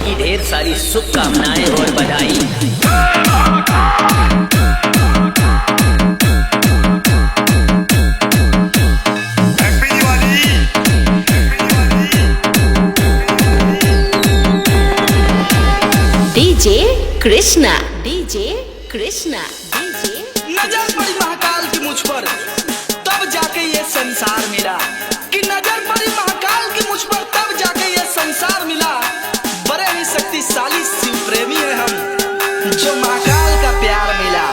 की ढेर सारी शुभकामनाएं और बधाई। DJ Krishna, DJ Krishna, DJ. नजर पड़ी महाकाल की मुझ पर, तब जाके ये संसार मिला। कि नजर पड़ी महाकाल की मुझ पर, तब जाके ये संसार मिला। बड़े ही शक्तिशाली शिव प्रेमी है हम, जो महाकाल का प्यार मिला।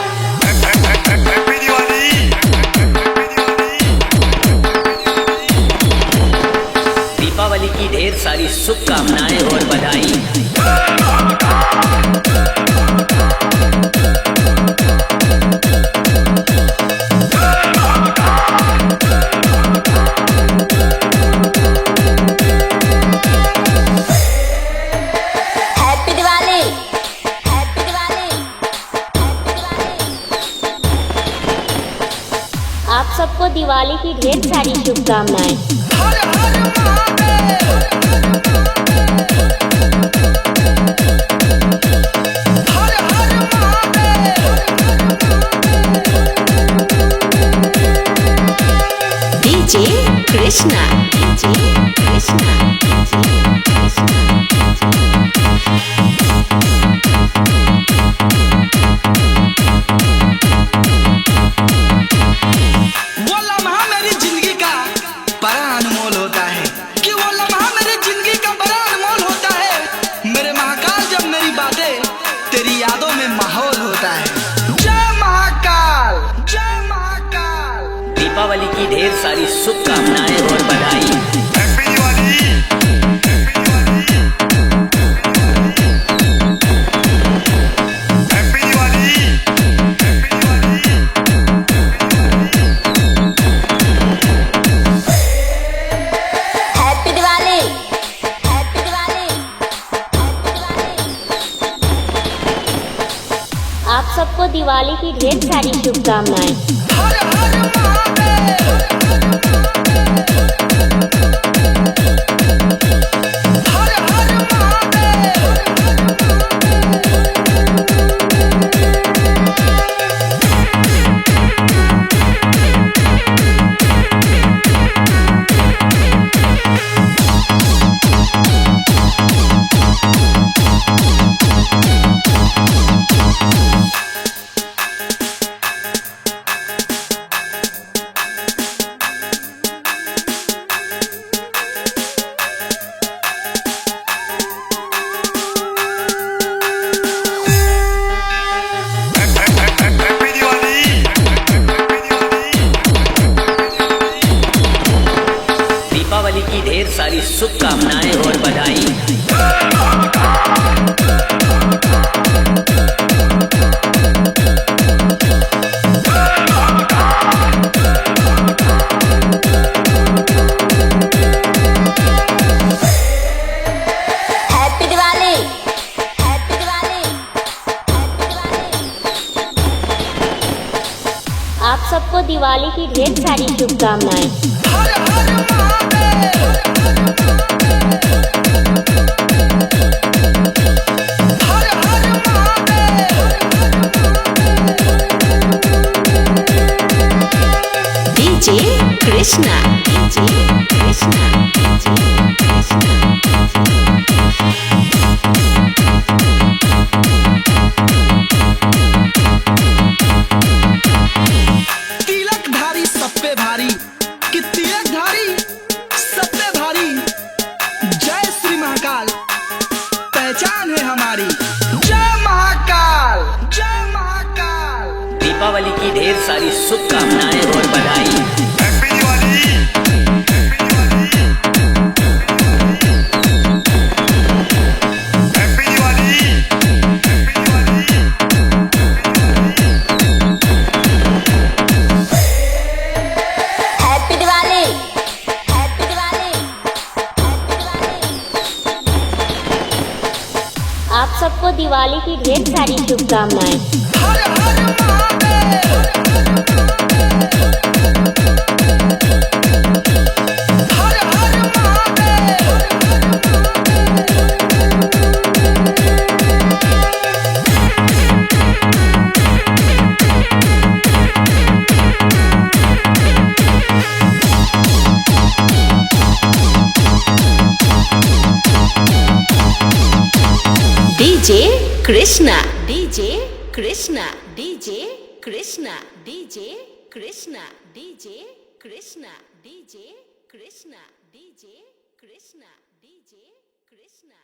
दीपावली की ढेर सारी शुभकामनाएं और बधाई। आप सबको दिवाली की ढेर सारी शुभकामनाएं। DJ Krishna, DJ Krishna, DJ Krishna. तेरी यादों में माहौल होता है। जय महाकाल, जय महाकाल। दीपावली की ढेर सारी शुभकामनाएं और बधाई। आप सबको दिवाली की ढेर सारी शुभकामनाएं। दीपावली की ढेर सारी शुभकामनाएं और बधाई। आप सबको दिवाली की ढेर सारी शुभकामनाएं। DJ Krishna, DJ Krishna, DJ Krishna. Tilakdhari सब पे भारी, कि तिलकधारी सब पे भारी। जय श्री महाकाल पहचान है हमारी। जय महाकाल, जय महाकाल। दीपावली की ढेर सारी शुभकामनाएं और बधाई। आप सबको दिवाली की ढेर सारी शुभकामनाएं। DJ Krishna DJ Krishna DJ Krishna DJ Krishna DJ Krishna DJ Krishna DJ Krishna DJ Krishna